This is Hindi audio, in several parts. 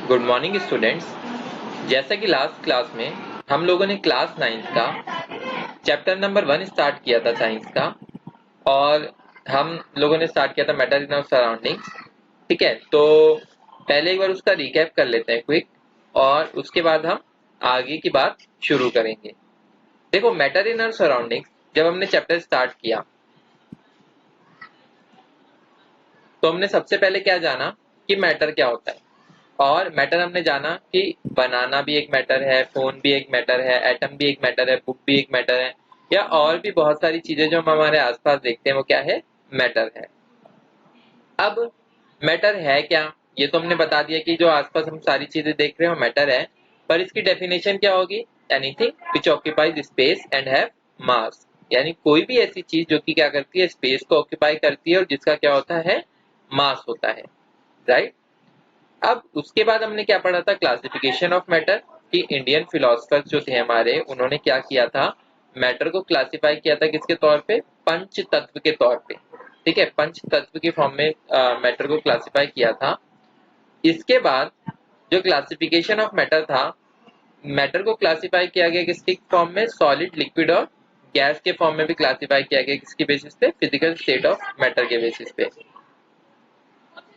Good morning students. जैसा कि लास्ट क्लास में हम लोगों ने क्लास 9 का चैप्टर नंबर 1 स्टार्ट किया था साइंस का, और हम लोगों ने स्टार्ट किया था मैटर इन आवर सराउंडिंग्स। ठीक है, तो पहले एक बार उसका रिकैप कर लेते हैं क्विक, और उसके बाद हम आगे की बात शुरू करेंगे। देखो, मैटर इन आवर सराउंडिंग्स जब हमने चैप्टर स्टार्ट किया तो हमने सबसे पहले क्या जाना कि मैटर क्या होता है। और मैटर हमने जाना कि बनाना भी एक मैटर है, फोन भी एक मैटर है, एटम भी एक मैटर है, बुक भी एक मैटर है, या और भी बहुत सारी चीजें जो हम हमारे आसपास देखते हैं वो क्या है, मैटर है। अब मैटर है क्या, ये तो हमने बता दिया कि जो आसपास हम सारी चीजें देख रहे हो मैटर है, पर इसकी डेफिनेशन क्या होगी? Anything which occupies space and have मास, यानी कोई भी ऐसी चीज जो कि क्या करती है, स्पेस को ऑक्यूपाई करती है और जिसका क्या होता है, मास होता है। राइट। अब उसके बाद हमने क्या पढ़ा था, क्लासिफिकेशन ऑफ मैटर, कि इंडियन फिलोसफर्स जो थे हमारे, उन्होंने क्या किया था, मैटर को क्लासिफाई किया था किसके तौर पे, पंच तत्व के तौर पे। ठीक है, पंच तत्व के फॉर्म में मैटर को क्लासिफाई किया था। इसके बाद जो क्लासिफिकेशन ऑफ मैटर था, मैटर को क्लासिफाई किया गया किसके फॉर्म में, सॉलिड, लिक्विड और गैस के फॉर्म में भी क्लासिफाई किया गया। किसके बेसिस पे? फिजिकल स्टेट ऑफ मैटर के बेसिस पे।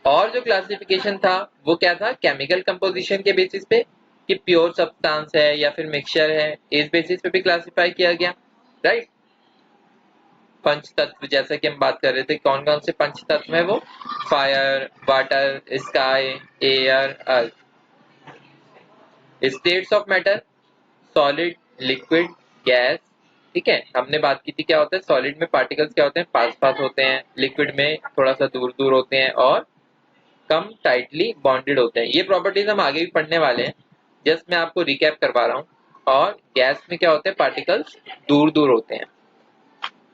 और जो क्लासिफिकेशन था वो क्या था, केमिकल कंपोजिशन के बेसिस पे, कि प्योर सब्सटेंस है या फिर मिक्सचर है, इस बेसिस पे भी क्लासिफाई किया गया। राइट। पंच तत्व जैसा कि हम बात कर रहे थे, कौन कौन से पंच तत्व है वो, fire, water, sky, air, earth. States of matter, solid, liquid, gas. ठीक है, हमने बात की थी क्या होता है, सॉलिड में पार्टिकल्स क्या होते हैं, पास पास होते हैं, लिक्विड में थोड़ा सा दूर दूर होते हैं, और कम टाइटली बॉन्डेड होते हैं। ये प्रॉपर्टीज हम आगे भी पढ़ने वाले हैं, जस्ट मैं आपको रिकैप करवा रहा हूँ। और गैस में क्या होते हैं, पार्टिकल्स दूर दूर होते हैं।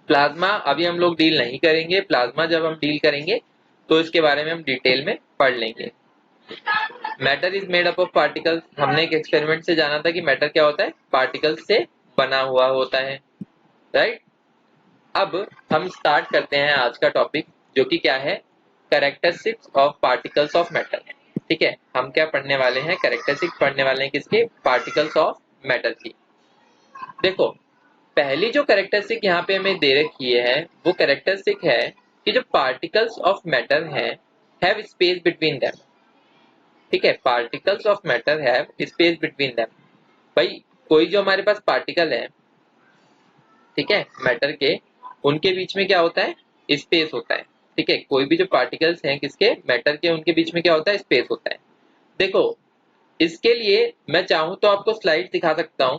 प्लाज्मा अभी हम लोग डील नहीं करेंगे, प्लाज्मा जब हम डील करेंगे तो इसके बारे में हम डिटेल में पढ़ लेंगे। Matter is made up of particles, हमने एक एक्सपेरिमेंट से जाना था कि मैटर क्या होता है, पार्टिकल्स से बना हुआ होता है। राइट। अब हम स्टार्ट करते हैं आज का टॉपिक, जो कि क्या है, characteristics of particles of matter. ठीक है, हम क्या पढ़ने वाले हैं, कैरेक्टरिस्टिक्स पढ़ने वाले हैं किसके, पार्टिकल्स ऑफ मैटर की। देखो, पहली जो कैरेक्टरिस्टिक यहाँ पे हमें दे रखी है वो कैरेक्टरिस्टिक है कि जो पार्टिकल्स ऑफ मैटर हैं, हैव स्पेस बिटवीन देम। ठीक है, particles of matter have space between them. भाई, कोई जो हमारे पास पार्टिकल है, ठीक है, मैटर के, उनके बीच में क्या होता है, स्पेस होता है। ठीक है, कोई भी जो पार्टिकल्स हैं किसके, मैटर के, उनके बीच में क्या होता है, स्पेस होता है। देखो, इसके लिए मैं चाहूं तो आपको स्लाइड दिखा सकता हूं,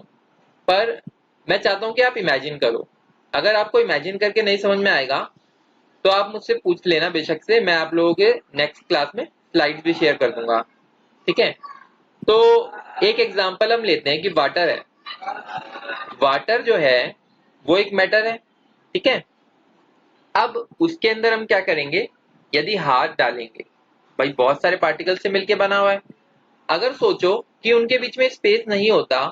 पर मैं चाहता हूं कि आप इमेजिन करो। अगर आपको इमेजिन करके नहीं समझ में आएगा तो आप मुझसे पूछ लेना बेशक से, मैं आप लोगों के नेक्स्ट क्लास में स्लाइड्स भी शेयर कर दूंगा। ठीक है, तो एक एग्जांपल हम लेते हैं कि वाटर है। वाटर जो है वो एक मैटर है। ठीक है, अब उसके अंदर हम क्या करेंगे, यदि हाथ डालेंगे, भाई बहुत सारे पार्टिकल से मिलके बना हुआ है, अगर सोचो कि उनके बीच में स्पेस नहीं होता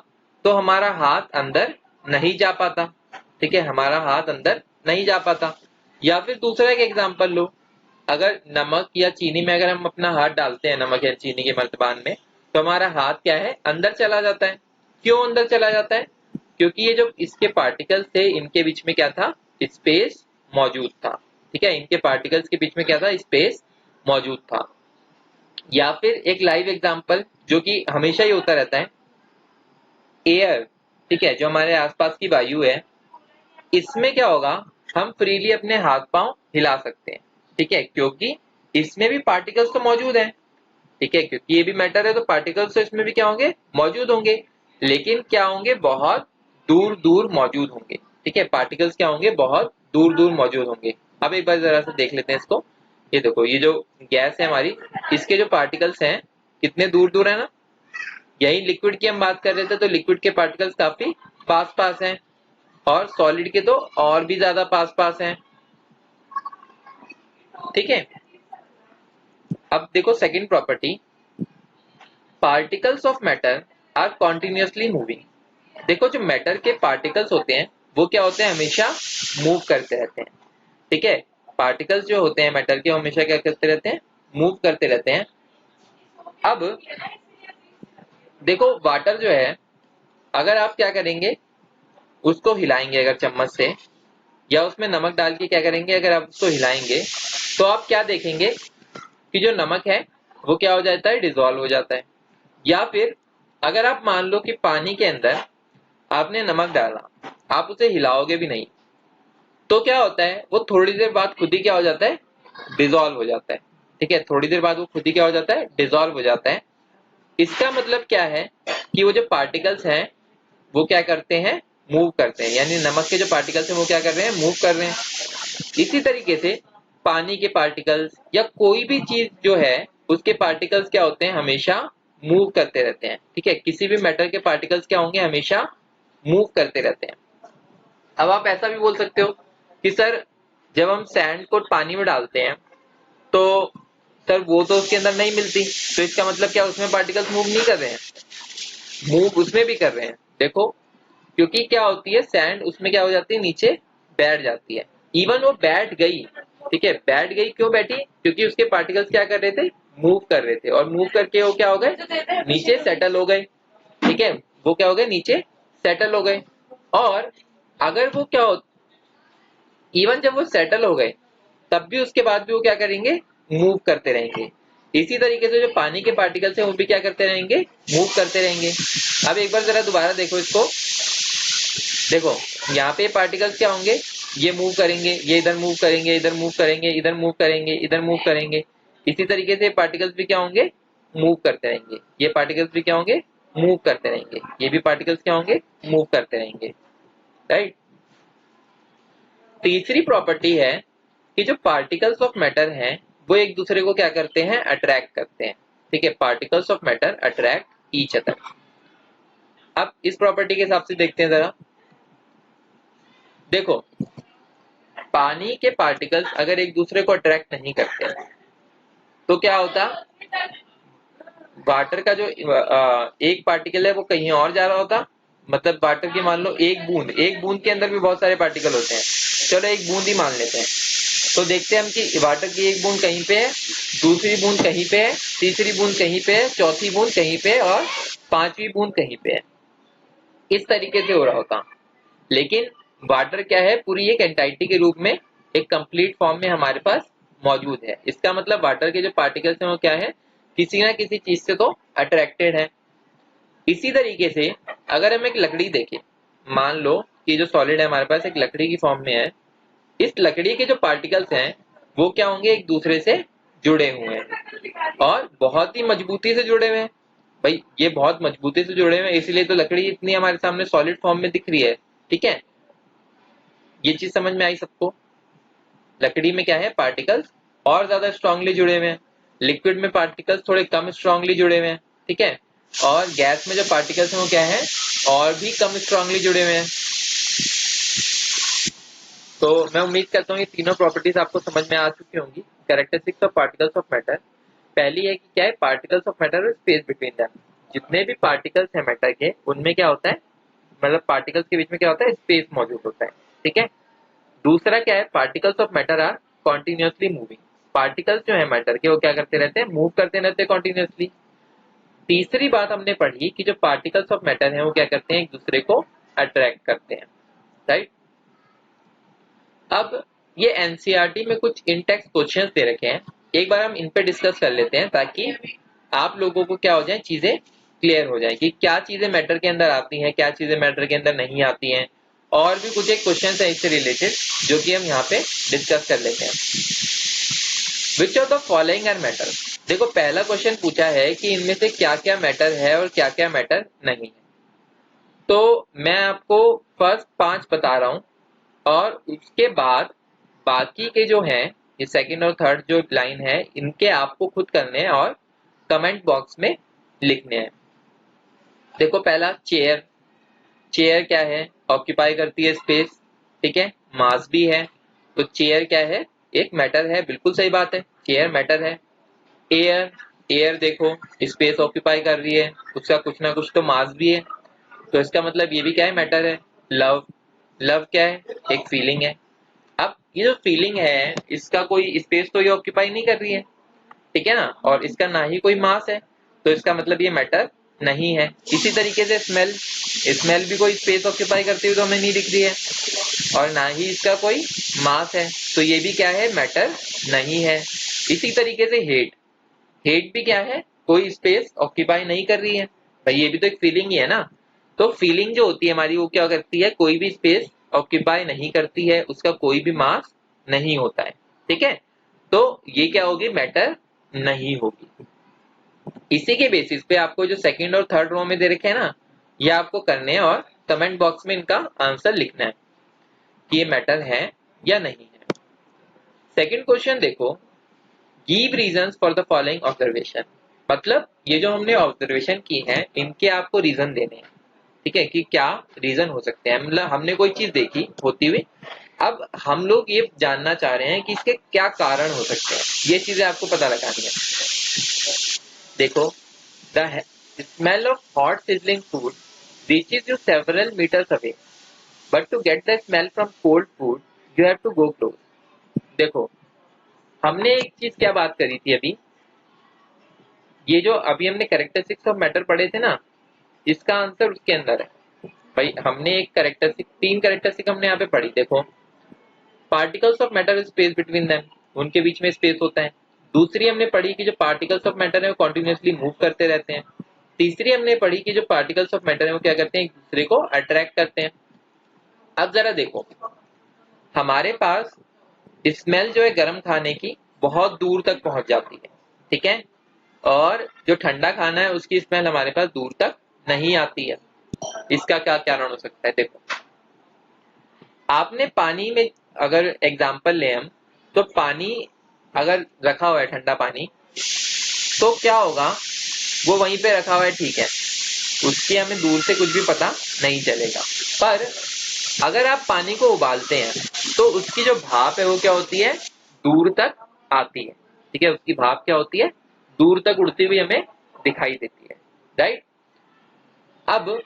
तो हमारा हाथ अंदर नहीं जा पाता। ठीक है, हमारा हाथ अंदर नहीं जा पाता। या फिर दूसरा एक एग्जांपल लो, अगर नमक या चीनी में अगर हम अपना हाथ डालते हैं, नमक या चीनी के मर्तबान में, तो हमारा हाथ क्या है, अंदर चला जाता है। क्यों अंदर चला जाता है? क्योंकि ये जो इसके पार्टिकल्स थे, इनके बीच में क्या था, स्पेस मौजूद था। ठीक है, इनके पार्टिकल्स के बीच में क्या था, स्पेस मौजूद था। या फिर एक लाइव एग्जांपल जो कि हमेशा ही होता रहता है, एयर। ठीक है, जो हमारे आसपास की वायु है, इसमें क्या होगा, हम फ्रीली अपने हाथ पांव हिला सकते हैं। ठीक है, क्योंकि इसमें भी पार्टिकल्स तो मौजूद हैं। ठीक है, क्योंकि ये भी मैटर है तो पार्टिकल्स तो इसमें भी क्या होंगे, मौजूद होंगे, लेकिन क्या होंगे, बहुत दूर दूर मौजूद होंगे। ठीक है, पार्टिकल्स क्या होंगे, बहुत दूर दूर मौजूद होंगे। अब एक बार जरा सा देख लेते हैं इसको। ये देखो, ये जो गैस है हमारी, इसके जो पार्टिकल्स हैं कितने दूर दूर है ना। यही लिक्विड की हम बात कर रहे थे, तो लिक्विड के पार्टिकल्स काफी पास पास हैं, और सॉलिड के तो और भी ज्यादा पास पास हैं। ठीक है, अब देखो second property, particles of matter are continuously moving. देखो, जो मैटर के पार्टिकल्स होते हैं वो क्या होते हैं, हमेशा मूव करते रहते हैं। ठीक है, पार्टिकल्स जो होते हैं मैटर के, हमेशा क्या करते रहते हैं, मूव करते रहते हैं। अब देखो वाटर जो है, अगर आप क्या करेंगे, उसको हिलाएंगे अगर चम्मच से, या उसमें नमक डाल के क्या करेंगे, अगर आप उसको हिलाएंगे तो आप क्या देखेंगे कि जो नमक है वो क्या हो जाता है, डिजोल्व हो जाता है। या फिर अगर आप मान लो कि पानी के अंदर आपने नमक डाला, आप उसे हिलाओगे भी नहीं, तो क्या होता है, वो थोड़ी देर बाद खुद ही क्या हो जाता है, डिजोल्व हो जाता है। ठीक है, थोड़ी देर बाद वो खुद ही क्या हो जाता है, डिजोल्व हो जाता है। इसका मतलब क्या है कि वो जो पार्टिकल्स हैं वो क्या करते हैं, मूव करते हैं, यानी नमक के जो पार्टिकल्स हैं वो क्या कर रहे हैं, मूव कर रहे हैं। इसी तरीके से पानी के पार्टिकल्स या कोई भी चीज जो है उसके पार्टिकल्स क्या होते हैं, हमेशा मूव करते रहते हैं। ठीक है, किसी भी मेटल के पार्टिकल्स क्या होंगे, हमेशा मूव करते रहते हैं। अब आप ऐसा भी बोल सकते हो कि सर जब हम सैंड को पानी में डालते हैं तो सर वो तो उसके अंदर नहीं मिलती, तो इसका मतलब क्या उसमें पार्टिकल्स मूव नहीं कर रहे हैं, मूव उसमें भी कर रहे हैं। देखो, क्योंकि क्या होती है, सैंड उसमें क्या हो जाती है, नीचे बैठ जाती है। इवन वो बैठ गई, ठीक है, बैठ गई, क्यों बैठी, क्योंकि उसके पार्टिकल्स क्या कर रहे थे, मूव कर रहे थे, और मूव करके वो क्या हो गए, नीचे सेटल हो गए। ठीक है, वो क्या हो गए, नीचे सेटल हो गए। और अगर वो क्या हो, इवन जब वो सेटल हो गए तब भी उसके बाद भी वो क्या करेंगे, मूव करते रहेंगे। इसी तरीके से जो पानी के पार्टिकल्स हैं वो भी क्या करते रहेंगे, मूव करते रहेंगे। अब एक बार जरा दोबारा देखो इसको, देखो यहाँ पे पार्टिकल्स क्या होंगे, ये मूव करेंगे, ये इधर मूव करेंगे, इधर मूव करेंगे, इधर मूव करेंगे, इधर मूव करेंगे। इसी तरीके से पार्टिकल्स भी क्या होंगे, मूव करते रहेंगे। ये पार्टिकल्स भी क्या होंगे, मूव करते रहेंगे। ये भी पार्टिकल्स क्या होंगे, मूव करते रहेंगे। राइट। तीसरी प्रॉपर्टी है कि जो पार्टिकल्स ऑफ मैटर हैं वो एक दूसरे को क्या करते हैं, अट्रैक्ट करते हैं। ठीक है, particles of matter attract each other. अब इस प्रॉपर्टी के हिसाब से देखते हैं जरा। देखो, पानी के पार्टिकल्स अगर एक दूसरे को अट्रैक्ट नहीं करते तो क्या होता, वाटर का जो एक पार्टिकल है वो कहीं और जा रहा होता। मतलब वाटर की मान लो एक बूंद के अंदर भी बहुत सारे पार्टिकल होते हैं, चलो एक बूंद ही मान लेते हैं। तो देखते हैं हम कि वाटर की एक बूंद कहीं पे है, दूसरी बूंद कहीं पे है, तीसरी बूंद कहीं पे है, चौथी बूंद कहीं पे है, और पांचवी बूंद कहीं पे है। इस तरीके से हो रहा होता। लेकिन वाटर क्या है, पूरी एक एंटाइटी के रूप में, एक कंप्लीट फॉर्म में हमारे पास मौजूद है। इसका मतलब वाटर के जो पार्टिकल्स हैं वो क्या है, किसी ना किसी चीज से तो अट्रैक्टेड है। इसी तरीके से अगर हम एक लकड़ी देखें, मान लो कि जो सॉलिड है हमारे पास एक लकड़ी की फॉर्म में है, इस लकड़ी के जो पार्टिकल्स हैं वो क्या होंगे, एक दूसरे से जुड़े हुए हैं और बहुत ही मजबूती से जुड़े हुए हैं। भाई ये बहुत मजबूती से जुड़े हुए हैं, इसीलिए तो लकड़ी इतनी हमारे सामने सॉलिड फॉर्म में दिख रही है। ठीक है, ये चीज समझ में आई सबको। लकड़ी में क्या है, पार्टिकल्स और ज्यादा स्ट्रांगली जुड़े हुए हैं, लिक्विड में पार्टिकल्स थोड़े कम स्ट्रांगली जुड़े हुए हैं। ठीक है, और गैस में जो पार्टिकल्स हैं वो क्या है, और भी कम स्ट्रांगली जुड़े हुए हैं। तो मैं उम्मीद करता हूँ ये तीनों प्रॉपर्टीज आपको समझ में आ चुकी होंगी। Characteristics of particles of matter, पहली है कि क्या है, पार्टिकल्स ऑफ मैटर और स्पेस बिटवीन देम। जितने भी पार्टिकल्स हैं मैटर के, उनमें क्या होता है, मतलब पार्टिकल्स के बीच में क्या होता है, स्पेस मौजूद होता है। ठीक है। दूसरा क्या है, particles of matter are continuously moving. Particles जो है मैटर के वो क्या करते रहते हैं, मूव करते रहते हैं कॉन्टिन्यूसली। तीसरी बात हमने पढ़ी कि जो पार्टिकल्स ऑफ मैटर है वो क्या करते हैं, एक दूसरे को अट्रैक्ट करते हैं। राइट। अब ये एनसीईआरटी में कुछ इन टेक्स्ट क्वेश्चंस दे रखे हैं, एक बार हम इन पे डिस्कस कर लेते हैं ताकि आप लोगों को क्या हो जाए, चीजें क्लियर हो जाए कि क्या चीजें मैटर के अंदर आती हैं, क्या चीजें मैटर के अंदर नहीं आती हैं। और भी कुछ एक क्वेश्चन है इससे रिलेटेड जो कि हम यहाँ पे डिस्कस कर लेते हैं। Which of the following are matter. देखो पहला क्वेश्चन पूछा है कि इनमें से क्या क्या मैटर है और क्या क्या मैटर नहीं है। तो मैं आपको फर्स्ट 5 बता रहा हूं और उसके बाद बाकी के जो हैं, ये सेकंड और थर्ड जो लाइन है, इनके आपको खुद करने हैं और कमेंट बॉक्स में लिखने हैं। देखो पहला चेयर। चेयर क्या है, ऑक्यूपाई करती है स्पेस। ठीक है, मास भी है, तो चेयर क्या है, एक मैटर है। बिल्कुल सही बात है, चेयर मैटर है। एयर, एयर देखो स्पेस ऑक्यूपाई कर रही है, उसका कुछ ना कुछ तो मास भी है, तो इसका मतलब ये भी क्या है, मैटर है। लव, लव क्या है, एक फीलिंग है। अब ये जो फीलिंग है इसका कोई स्पेस तो ये ऑक्यूपाई नहीं कर रही है, ठीक है ना, और इसका ना ही कोई मास है, तो इसका मतलब ये मैटर नहीं है। इसी तरीके से स्मेल, स्मेल भी कोई स्पेस ऑक्यूपाई करती हुई तो हमें नहीं दिख रही है, और ना ही इसका कोई मास है, तो ये भी क्या है, मैटर नहीं है। इसी तरीके से हेट, हेट भी क्या है, कोई स्पेस ऑक्यूपाई नहीं कर रही है, भाई ये भी तो एक फीलिंग ही है ना। तो फीलिंग जो होती है हमारी वो क्या करती है, कोई भी स्पेस ऑक्यूपाई नहीं करती है, उसका कोई भी मास नहीं होता है, ठीक है। तो ये क्या होगी, मैटर नहीं होगी। इसी के बेसिस पे आपको जो सेकंड और थर्ड रो में दे रखे हैं ना, ये आपको करने हैं और कमेंट बॉक्स में इनका आंसर लिखना है कि ये मैटर है या नहीं है। सेकंड क्वेश्चन देखो, give reasons for the following observation, मतलब ये जो हमने ऑब्जर्वेशन की है इनके आपको रीजन देने हैं, ठीक है, कि क्या रीजन हो सकते हैं। मतलब हमने कोई चीज देखी होती हुई, अब हम लोग ये जानना चाह रहे हैं कि इसके क्या कारण हो सकते हैं, ये चीजें आपको पता लगानी है। देखो, the smell of hot sizzling food reaches you several meters away, but to get the smell from cold food you have to go close। देखो, हमने एक चीज क्या बात करी थी अभी, ये जो अभी हमने कैरेक्टरिस्टिक्स ऑफ मैटर पढ़े थे ना, इसका आंसर उसके अंदर है। भाई हमने एक कैरेक्टरिस्टिक, तीन कैरेक्टरिस्टिक हमने यहाँ पे पढ़ी। देखो, particles of matter space between them, उनके बीच में स्पेस होता है। दूसरी हमने पढ़ी कि जो पार्टिकल्स ऑफ मैटर है वो कॉन्टिन्यूसली मूव करते रहते हैं। तीसरी हमने पढ़ी कि जो पार्टिकल्स ऑफ मैटर है वो क्या करते हैं, एक दूसरे को अट्रैक्ट करते हैं। अब जरा देखो, हमारे पास स्मेल जो है गर्म खाने की बहुत दूर तक पहुंच जाती है, ठीक है, और जो ठंडा खाना है उसकी स्मेल हमारे पास दूर तक नहीं आती है। इसका क्या कारण हो सकता है, देखो, आपने पानी में, अगर एग्जांपल ले हम, तो पानी अगर रखा हुआ है ठंडा पानी, तो क्या होगा, वो वहीं पे रखा हुआ है, ठीक है, उसकी हमें दूर से कुछ भी पता नहीं चलेगा। पर अगर आप पानी को उबालते हैं तो उसकी जो भाप है वो क्या होती है, दूर तक आती है, ठीक है, उसकी भाप क्या होती है, दूर तक उड़ती हुई हमें दिखाई देती है, राइट। अब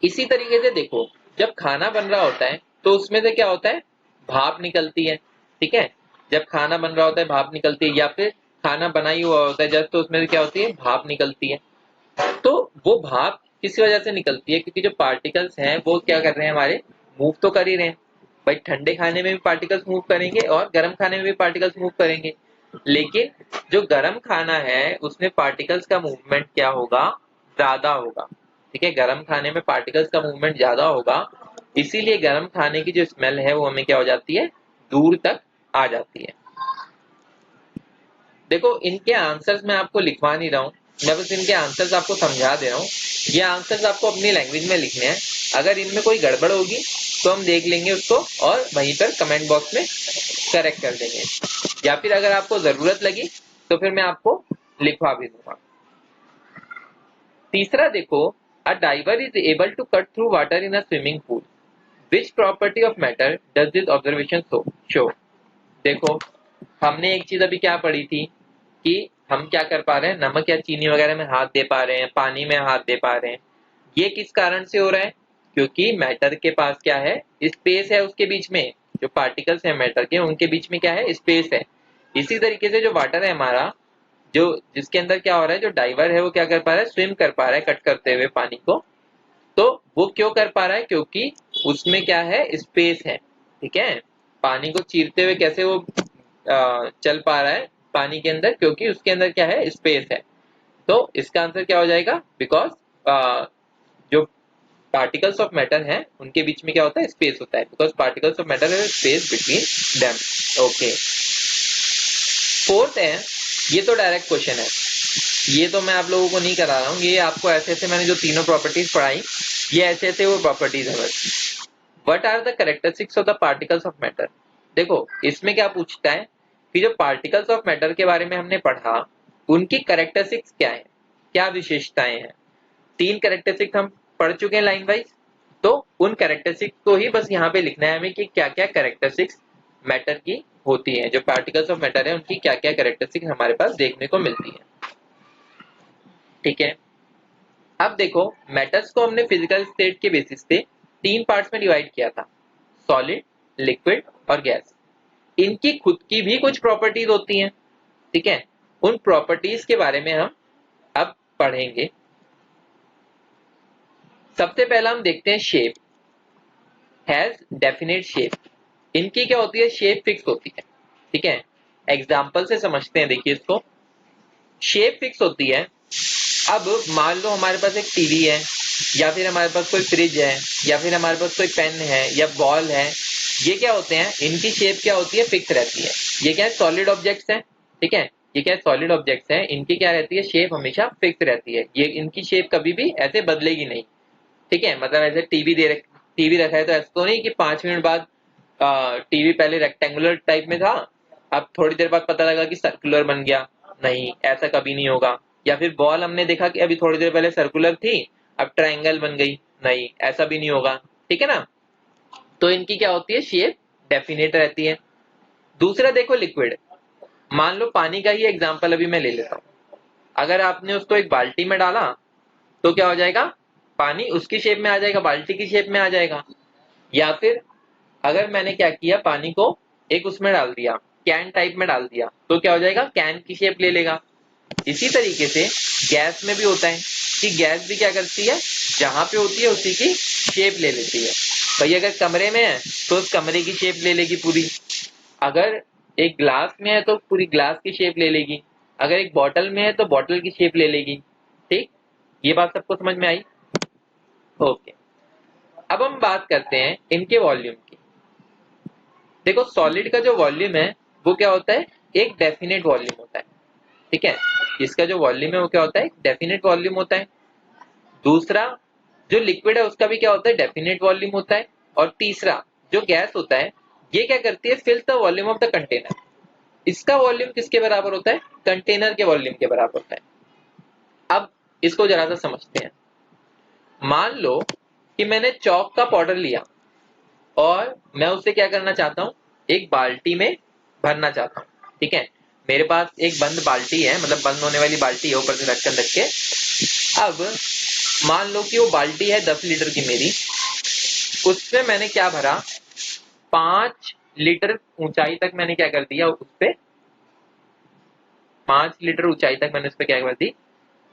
इसी तरीके से देखो, जब खाना बन रहा होता है तो उसमें से क्या होता है, भाप निकलती है, ठीक है, जब खाना बन रहा होता है भाप निकलती है, या फिर खाना बना ही हुआ होता है जब, तो उसमें से क्या होती है, भाप निकलती है। तो वो भाप किस वजह से निकलती है, क्योंकि जो पार्टिकल्स हैं वो क्या कर रहे हैं, हमारे मूव तो कर ही रहे हैं। भाई ठंडे खाने में भी पार्टिकल्स मूव करेंगे और गर्म खाने में भी पार्टिकल्स मूव करेंगे, लेकिन जो गर्म खाना है उसमें पार्टिकल्स का मूवमेंट क्या होगा, ज्यादा होगा, ठीक है, गर्म खाने में पार्टिकल्स का मूवमेंट ज्यादा होगा, इसीलिए गर्म खाने की जो स्मेल है वो हमें क्या हो जाती है, दूर तक आ जाती है। देखो, इनके आंसर्स मैं आपको लिखवा नहीं रहा हूँ, मैं बस इनके आंसर्स आपको समझा दे रहा हूँ। ये आंसर्स आपको अपनी लैंग्वेज में लिखने हैं, अगर इनमें कोई गड़बड़ होगी तो हम देख लेंगे उसको और वहीं पर कमेंट बॉक्स में करेक्ट कर देंगे, या फिर अगर आपको जरूरत लगी तो फिर मैं आपको लिखवा भी दूंगा। तीसरा देखो, a diver is able to cut through water in a swimming pool, which property of matter does this observation show. देखो, हमने एक चीज अभी क्या पढ़ी थी कि हम क्या कर पा रहे हैं, नमक या चीनी वगैरह में हाथ दे पा रहे हैं, पानी में हाथ दे पा रहे हैं, ये किस कारण से हो रहा है, क्योंकि मैटर के पास क्या है, स्पेस है उसके बीच में, जो पार्टिकल्स है मैटर के उनके बीच में क्या है, स्पेस है। इसी तरीके से जो वाटर है हमारा, जो जिसके अंदर क्या हो रहा है, जो डाइवर है वो क्या कर पा रहा है, स्विम कर पा रहा है कट करते हुए पानी को, तो वो क्यों कर पा रहा है, क्योंकि उसमें क्या है, स्पेस है, ठीक है, पानी को चीरते हुए कैसे वो चल पा रहा है पानी के अंदर, क्योंकि उसके अंदर क्या है, स्पेस है। तो इसका आंसर क्या हो जाएगा, बिकॉज जो पार्टिकल्स ऑफ मैटर हैं उनके बीच में क्या होता है, स्पेस होता है, बिकॉज पार्टिकल्स ऑफ मैटर है space between them. Okay, fourth है, ये तो डायरेक्ट क्वेश्चन है, ये तो मैं आप लोगों को नहीं करा रहा हूँ, ये आपको ऐसे ऐसे मैंने जो तीनों प्रॉपर्टीज पढ़ाई, ये ऐसे ऐसे वो प्रॉपर्टीज है बस। What are the characteristics of the particles of matter. देखो, इसमें क्या पूछता है कि जो पार्टिकल्स ऑफ मैटर के बारे में हमने पढ़ा उनकी कैरेक्टरिस्टिक्स क्या है, क्या विशेषताएं हैं। तीन कैरेक्टरिस्टिक्स हम पढ़ चुके हैं लाइन वाइज, तो उन कैरेक्टरिस्टिक्स को ही बस यहाँ पे लिखना है हमें कि क्या क्या कैरेक्टरिस्टिक्स मैटर की होती है, जो पार्टिकल्स ऑफ मैटर है उनकी क्या क्या कैरेक्टरिस्टिक्स हमारे पास देखने को मिलती है, ठीक है। अब देखो, मेटल्स को हमने फिजिकल स्टेट के बेसिस पे तीन पार्ट्स में डिवाइड किया था, सॉलिड, लिक्विड और गैस। इनकी खुद की भी कुछ प्रॉपर्टीज होती हैं, ठीक है, उन प्रॉपर्टीज के बारे में हम अब पढ़ेंगे। सबसे पहला हम देखते हैं शेप, हैज डेफिनेट शेप। इनकी क्या होती है, शेप फिक्स होती है। ठीक है, एग्जाम्पल से समझते हैं, देखिए इसको। शेप फिक्स होती है। अब मान लो हमारे पास एक टीवी है, या फिर हमारे पास कोई फ्रिज है, या फिर हमारे पास कोई पेन है या बॉल है। ये क्या होते हैं, इनकी शेप क्या होती है, फिक्स रहती है। ये क्या है, सॉलिड ऑब्जेक्ट्स हैं। ठीक है, ये क्या है, सॉलिड ऑब्जेक्ट्स हैं। इनकी क्या रहती है, शेप हमेशा फिक्स रहती है। ये इनकी शेप कभी भी ऐसे बदलेगी नहीं। ठीक है, मतलब ऐसे टीवी रखा है तो ऐसा तो नहीं कि 5 मिनट बाद टीवी पहले रेक्टेंगुलर टाइप में था, अब थोड़ी देर बाद पता लगा कि सर्कुलर बन गया। नहीं, ऐसा कभी नहीं होगा। या फिर बॉल हमने देखा कि अभी थोड़ी देर पहले सर्कुलर थी, अब ट्रायंगल बन गई। नहीं, ऐसा भी नहीं होगा। ठीक है ना। तो इनकी क्या होती है, शेप डेफिनेट रहती है। दूसरा देखो, लिक्विड। मान लो पानी का ही एग्जाम्पल अभी मैं ले लेता हूँ। अगर आपने उसको एक बाल्टी में डाला तो क्या हो जाएगा, पानी उसकी शेप में आ जाएगा, बाल्टी की शेप में आ जाएगा। या फिर अगर मैंने क्या किया, पानी को एक उसमें डाल दिया, कैन टाइप में डाल दिया, तो क्या हो जाएगा, कैन की शेप ले लेगा। इसी तरीके से गैस में भी होता है कि गैस भी क्या करती है, जहां पे होती है उसी की शेप ले लेती है। भाई अगर कमरे में है तो उस कमरे की शेप ले लेगी पूरी। अगर एक ग्लास में है तो पूरी ग्लास की शेप ले लेगी। अगर एक बॉटल में है तो बॉटल की शेप ले लेगी। ठीक, ये बात सबको समझ में आई। ओके, अब हम बात करते हैं इनके वॉल्यूम की। देखो, सॉलिड का जो वॉल्यूम है वो क्या होता है, एक डेफिनेट वॉल्यूम होता है। ठीक है, इसका जो वॉल्यूम है वो क्या होता है, डेफिनेट वॉल्यूम होता है। दूसरा, जो लिक्विड है उसका भी क्या होता है, डेफिनेट वॉल्यूम होता है। और तीसरा, जो गैस होता है, ये क्या करती है, फिल्स the volume of the container. इसका वॉल्यूम किसके बराबर होता है, कंटेनर के वॉल्यूम के बराबर होता है। अब इसको जरा सा समझते हैं। मान लो कि मैंने चौक का पाउडर लिया और मैं उसे क्या करना चाहता हूं, एक बाल्टी में भरना चाहता हूं। ठीक है, मेरे पास एक बंद बाल्टी है, मतलब बंद होने वाली बाल्टी है, ऊपर से ढक्कन रख के। अब मान लो कि वो बाल्टी है 10 लीटर की मेरी, उसमें मैंने क्या भरा, 5 लीटर ऊंचाई तक मैंने क्या कर दिया, उस पे 5 लीटर ऊंचाई तक मैंने उस पर क्या कर दी,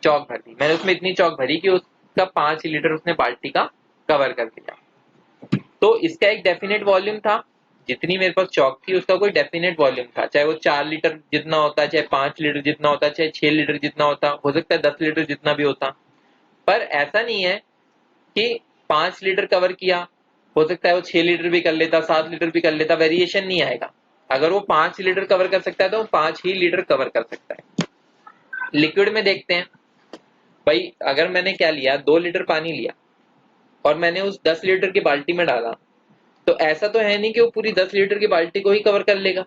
चौक भर दी। मैंने उसमें इतनी चौक भरी कि उसका 5 लीटर उसने बाल्टी का कवर कर दिया। तो इसका एक डेफिनेट वॉल्यूम था, जितनी मेरे पास चौक थी उसका कोई डेफिनेट वॉल्यूम था, चाहे वो 4 लीटर जितना होता, चाहे 5 लीटर जितना होता, चाहे 6 लीटर जितना होता, हो सकता है 10 लीटर जितना भी होता। पर ऐसा नहीं है कि 5 लीटर कवर किया, हो सकता है वो 6 लीटर भी कर लेता, 7 लीटर भी कर लेता, वेरिएशन नहीं आएगा। अगर वो 5 लीटर कवर कर सकता है तो वो 5 ही लीटर कवर कर सकता है। लिक्विड में देखते हैं। भाई अगर मैंने क्या लिया, 2 लीटर पानी लिया और मैंने उस 10 लीटर की बाल्टी में डाला, तो ऐसा तो है नहीं कि वो पूरी 10 लीटर की बाल्टी को ही कवर कर लेगा।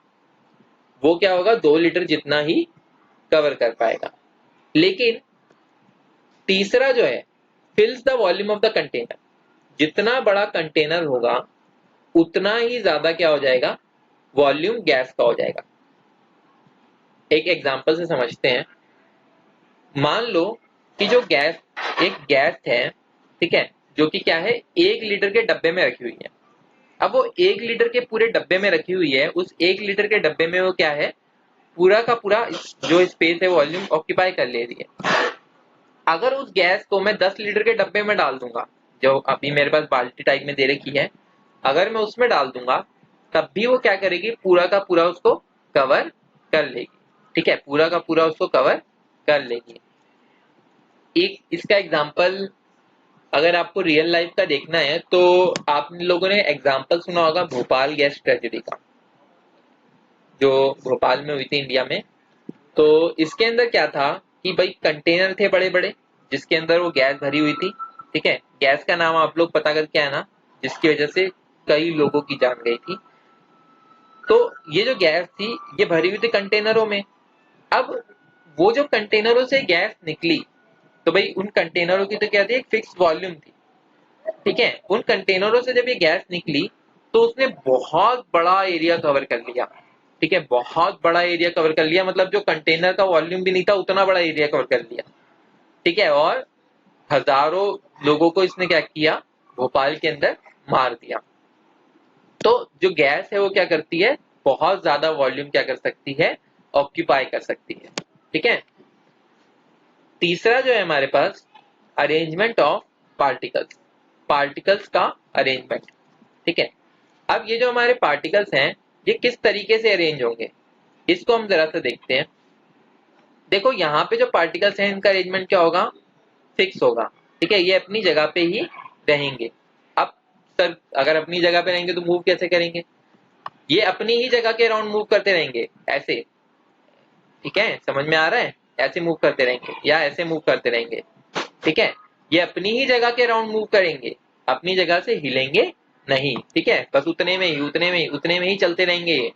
वो क्या होगा, 2 लीटर जितना ही कवर कर पाएगा। लेकिन तीसरा जो है, फिल्स the volume of the container. जितना बड़ा कंटेनर होगा उतना ही ज्यादा क्या हो जाएगा, वॉल्यूम गैस का हो जाएगा। एक एग्जांपल से समझते हैं। मान लो कि जो गैस, एक गैस है, ठीक है, जो कि क्या है, 1 लीटर के डब्बे में रखी हुई है। अब वो 1 लीटर के पूरे डब्बे में रखी हुई है, उस 1 लीटर के डब्बे में वो क्या है, पूरा का पूरा जो स्पेस है वॉल्यूम ऑक्यूपाई कर ले रही है। अगर उस गैस को मैं 10 लीटर के डब्बे में डाल दूंगा, जो अभी मेरे पास बाल्टी टाइप में दे रखी है, अगर मैं उसमें डाल दूंगा तब भी वो क्या करेगी, पूरा का पूरा उसको कवर कर लेगी। ठीक है, पूरा का पूरा उसको कवर कर लेगी। एक इसका एग्जांपल अगर आपको रियल लाइफ का देखना है तो आप लोगों ने एग्जांपल सुना होगा भोपाल गैस ट्रेजेडी का, जो भोपाल में हुई थी इंडिया में। तो इसके अंदर क्या था कि भाई कंटेनर थे बड़े बड़े, जिसके अंदर वो गैस भरी हुई थी। ठीक है, गैस का नाम आप लोग पता करके आना, जिसकी वजह से कई लोगों की जान गई थी। तो ये जो गैस थी ये भरी हुई थी कंटेनरों में। अब वो जो कंटेनरों से गैस निकली, तो भाई उन कंटेनरों की तो क्या थी, एक फिक्स वॉल्यूम थी। ठीक है, उन कंटेनरों से जब ये गैस निकली तो उसने बहुत बड़ा एरिया कवर कर लिया। ठीक है, बहुत बड़ा एरिया कवर कर लिया, मतलब जो कंटेनर का वॉल्यूम भी नहीं था उतना बड़ा एरिया कवर कर लिया। ठीक है, और हजारों लोगों को इसने क्या किया, भोपाल के अंदर मार दिया। तो जो गैस है वो क्या करती है, बहुत ज्यादा वॉल्यूम क्या कर सकती है, ऑक्यूपाई कर सकती है। ठीक है, तीसरा जो है हमारे पास, अरेंजमेंट ऑफ पार्टिकल्स। पार्टिकल्स का अरेंजमेंट। ठीक है, अब ये जो हमारे पार्टिकल्स हैं ये किस तरीके से अरेंज होंगे इसको हम जरा सा देखते हैं। देखो यहाँ पे जो पार्टिकल्स हैं इनका अरेंजमेंट क्या होगा, फिक्स होगा। ठीक है, ये अपनी जगह पे ही रहेंगे। अब सर अगर अपनी जगह पे रहेंगे तो मूव कैसे करेंगे, ये अपनी ही जगह के अराउंड मूव करते रहेंगे ऐसे। ठीक है, समझ में आ रहा है, ऐसे मूव करते रहेंगे या ऐसे मूव करते रहेंगे। ठीक है, ये अपनी ही जगह के अराउंड मूव करेंगे, अपनी जगह से हिलेंगे नहीं। ठीक है, बस उतने में ही उतने में ही उतने में ही चलते रहेंगे ये।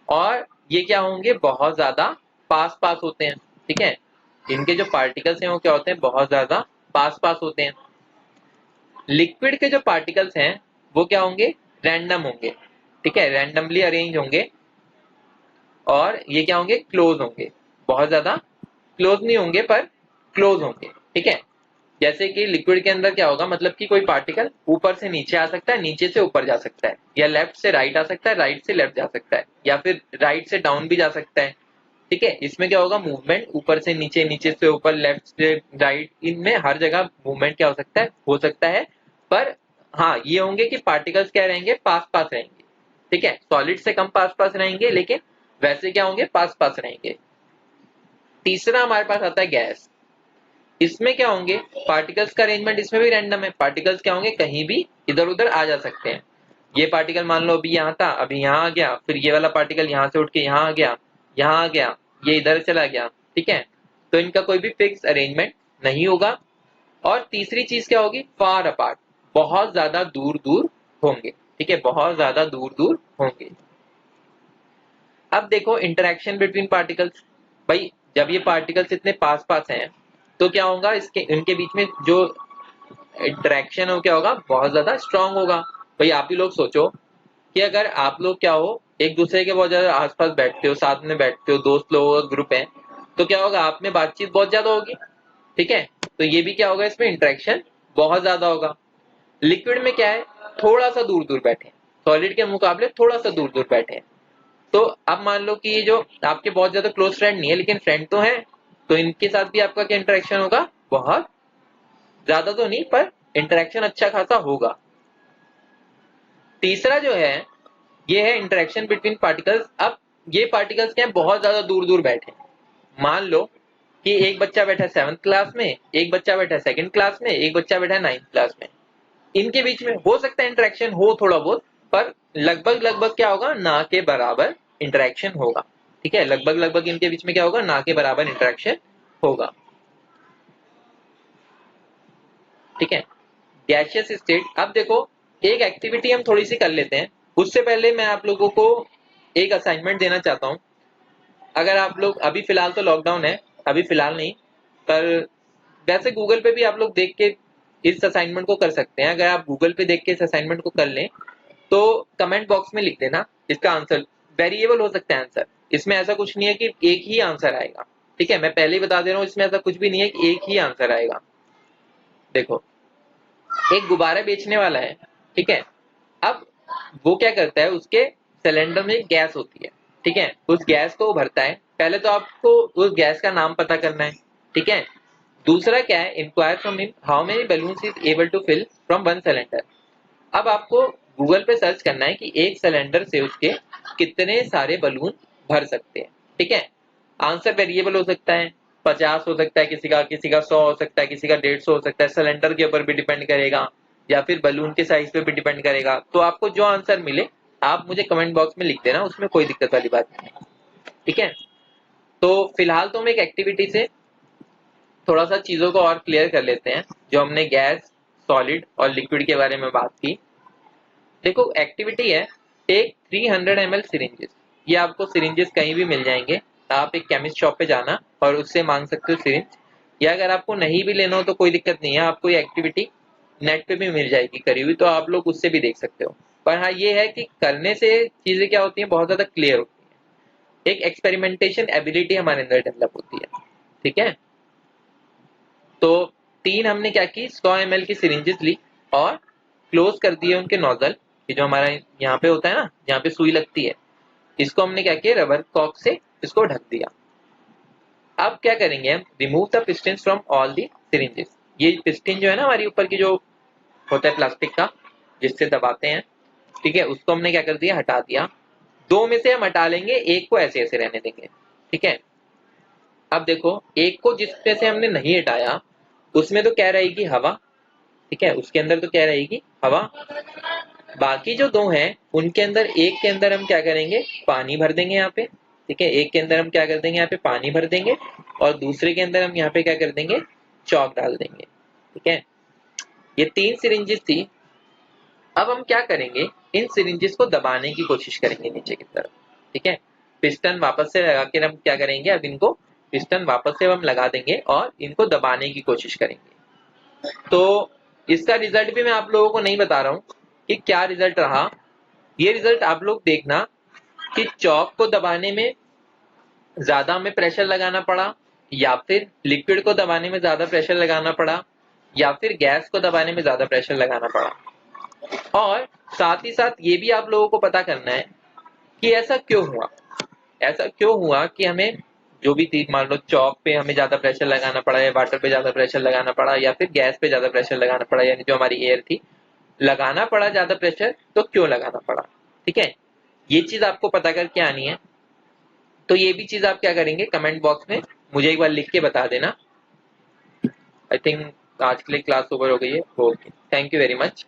और ये क्या होंगे, बहुत ज्यादा पास पास होते हैं। ठीक है, इनके जो पार्टिकल्स हैं वो क्या होते हैं, बहुत ज्यादा पास पास होते हैं। लिक्विड के जो पार्टिकल्स हैं वो क्या होंगे, रैंडम होंगे। ठीक है, रैंडमली अरेंज होंगे और ये क्या होंगे, क्लोज होंगे। बहुत ज्यादा क्लोज नहीं होंगे पर क्लोज होंगे। ठीक है, जैसे कि लिक्विड के अंदर क्या होगा, मतलब कि कोई पार्टिकल ऊपर से नीचे आ सकता है, नीचे से ऊपर जा सकता है, या लेफ्ट से राइट आ सकता है, राइट से लेफ्ट जा सकता है, या फिर राइट से डाउन भी जा सकता है। ठीक है, इसमें क्या होगा, मूवमेंट ऊपर से नीचे, नीचे से ऊपर, लेफ्ट से राइट, इनमें हर जगह मूवमेंट क्या हो सकता है। पर हाँ, ये होंगे कि पार्टिकल्स क्या रहेंगे, पास पास रहेंगे। ठीक है, सॉलिड से कम पास पास रहेंगे लेकिन वैसे क्या होंगे, पास पास रहेंगे। तीसरा हमारे पास आता है गैस। इसमें क्या होंगे, पार्टिकल्स का अरेंजमेंट इसमें भी रैंडम है। पार्टिकल्स क्या होंगे, कहीं भी इधर उधर आ जा सकते हैं। ये पार्टिकल मान लो अभी यहाँ था, अभी यहाँ आ गया, फिर ये वाला पार्टिकल यहाँ से उठ के यहाँ आ गया, यहाँ आ गया, ये इधर चला गया। ठीक है, तो इनका कोई भी फिक्स अरेंजमेंट नहीं होगा। और तीसरी चीज क्या होगी, फार अपार्ट, बहुत ज्यादा दूर दूर होंगे। ठीक है, बहुत ज्यादा दूर दूर होंगे। अब देखो इंटरेक्शन बिटवीन पार्टिकल्स, भाई जब ये पार्टिकल्स इतने पास पास हैं तो क्या होगा, इसके इनके बीच में जो इंटरेक्शन हो क्या होगा, बहुत ज्यादा स्ट्रांग होगा। भाई आप ही लोग सोचो कि अगर आप लोग क्या हो, एक दूसरे के बहुत ज्यादा आसपास बैठते हो, साथ में बैठते हो, दोस्त लोगों का ग्रुप है, तो क्या होगा, आप में बातचीत बहुत ज्यादा होगी। ठीक है, तो ये भी क्या होगा, इसमें इंटरेक्शन बहुत ज्यादा होगा। लिक्विड में क्या है, थोड़ा सा दूर दूर बैठे, सॉलिड के मुकाबले थोड़ा सा दूर दूर बैठे। तो अब मान लो कि ये जो आपके बहुत ज्यादा क्लोज फ्रेंड नहीं है लेकिन फ्रेंड तो है, तो इनके साथ भी आपका क्या इंटरेक्शन होगा, बहुत ज्यादा तो नहीं पर इंटरेक्शन अच्छा खासा होगा। तीसरा जो है ये है इंटरेक्शन बिटवीन पार्टिकल्स। अब ये पार्टिकल्स क्या है, बहुत ज्यादा दूर दूर बैठे। मान लो कि एक बच्चा बैठा है 7th क्लास में, एक बच्चा बैठा है 2nd क्लास में, एक बच्चा बैठा है 9th क्लास में। इनके बीच में हो सकता है इंटरेक्शन हो थोड़ा बहुत, पर लगभग लगभग क्या होगा, ना के बराबर इंटरेक्शन होगा। ठीक है, लगभग लगभग इनके बीच में क्या होगा, ना के बराबर इंटरेक्शन होगा। ठीक है, गैसियस स्टेट। अब देखो एक एक्टिविटी हम थोड़ी सी कर लेते हैं, उससे पहले मैं आप लोगों को एक असाइनमेंट देना चाहता हूं। अगर आप लोग, अभी फिलहाल तो लॉकडाउन है, अभी फिलहाल नहीं, पर वैसे गूगल पे भी आप लोग देख के इस असाइनमेंट को कर सकते हैं। अगर आप गूगल पे देख के इस असाइनमेंट को कर लें तो कमेंट बॉक्स में लिख देना इसका आंसर। वेरिएबल हो सकता है आंसर, इसमें ऐसा कुछ नहीं है कि एक ही आंसर आएगा। ठीक है, मैं पहले ही बता दे रहा हूँ, इसमें ऐसा कुछ भी नहीं है कि एक ही आंसर आएगा। देखो एक गुब्बारा बेचने वाला है, ठीक है, अब वो क्या करता है, उसके सिलेंडर में गैस होती है। ठीक है, उस गैस को वो भरता है। पहले तो आपको उस गैस का नाम पता करना है। ठीक है, दूसरा क्या है, inquire from him how many balloons is able to fill from one cylinder. अब आपको गूगल पे सर्च करना है कि एक सिलेंडर से उसके कितने सारे बलून भर सकते हैं। ठीक है, आंसर वेरिएबल हो सकता है, 50 हो सकता है किसी का 100 हो सकता है, किसी का 150 हो सकता है, सिलेंडर के ऊपर भी डिपेंड करेगा, या फिर बलून के साइज पे भी डिपेंड करेगा। तो आपको जो आंसर मिले आप मुझे कमेंट बॉक्स में लिख देना, उसमें कोई दिक्कत वाली बात नहीं है। ठीक है, तो फिलहाल तो हम एक एक्टिविटी से थोड़ा सा चीजों को और क्लियर कर लेते हैं। जो हमने गैस, सॉलिड और लिक्विड के बारे में बात की, देखो एक्टिविटी है, टेक 300 ml सिरिंजेस। ये आपको सिरिंजेस कहीं भी मिल जाएंगे, आप एक केमिस्ट शॉप पे जाना और उससे मांग सकते हो सिरिंज, या अगर आपको नहीं भी लेना हो तो कोई दिक्कत नहीं है, आपको ये एक्टिविटी नेट पे भी मिल जाएगी करी हुई, तो आप लोग उससे भी देख सकते हो। पर हाँ ये है कि करने से चीजें क्या होती हैं, बहुत ज्यादा क्लियर होती है, एक एक्सपेरिमेंटेशन एबिलिटी हमारे अंदर डेवलप होती है। ठीक है, तो तीन हमने क्या की, 100 ml की सिरिंजेस ली और क्लोज कर दिए उनके नोजल, ये जो हमारा यहाँ पे होता है ना, जहाँ पे सुई लगती है, इसको हमने क्या किया, रबर कॉक से इसको ढक दिया। अब क्या करेंगे हम, remove the pistons from all the syringes. ये पिस्टन जो है ना हमारी ऊपर की जो होता है प्लास्टिक का जिससे दबाते हैं, ठीक है, उसको हमने क्या कर दिया, हटा दिया। दो में से हम हटा लेंगे, एक को ऐसे ऐसे रहने देंगे, ठीक है। अब देखो एक को जिसपे से हमने नहीं हटाया उसमें तो क्या रहेगी, हवा, ठीक है, उसके अंदर तो क्या रहेगी, हवा। बाकी जो दो हैं उनके अंदर, एक के अंदर हम क्या करेंगे, पानी भर देंगे यहाँ पे, ठीक है, एक के अंदर हम क्या कर देंगे, यहाँ पे पानी भर देंगे, और दूसरे के अंदर हम यहाँ पे क्या कर देंगे, चौक डाल देंगे, ठीक है। ये 3 सिरिंजेस थी। अब हम क्या करेंगे, इन सिरिंजेस को दबाने की कोशिश करेंगे नीचे की तरफ, ठीक है। पिस्टन वापस से लगा के हम क्या करेंगे, अब इनको पिस्टन वापस से हम लगा देंगे और इनको दबाने की कोशिश करेंगे। तो इसका रिजल्ट भी मैं आप लोगों को नहीं बता रहा हूं कि क्या रिजल्ट रहा। ये रिजल्ट आप लोग देखना कि चौक को दबाने में ज्यादा हमें प्रेशर लगाना पड़ा, या फिर लिक्विड को दबाने में ज्यादा प्रेशर लगाना पड़ा, या फिर गैस को दबाने में ज्यादा प्रेशर लगाना पड़ा। और साथ ही साथ ये भी आप लोगों को पता करना है कि ऐसा क्यों हुआ, ऐसा क्यों हुआ कि हमें जो भी थी, मान लो चौक पे हमें ज्यादा प्रेशर लगाना पड़ा, या वाटर पे ज्यादा प्रेशर लगाना पड़ा, या फिर गैस पे ज्यादा प्रेशर लगाना पड़ा, यानी जो हमारी एयर थी, लगाना पड़ा ज्यादा प्रेशर, तो क्यों लगाना पड़ा, ठीक है। ये चीज आपको पता करके आनी है। तो ये भी चीज आप क्या करेंगे, कमेंट बॉक्स में मुझे एक बार लिख के बता देना। आई थिंक आज के लिए क्लास ओवर हो गई है। Okay, thank you very much.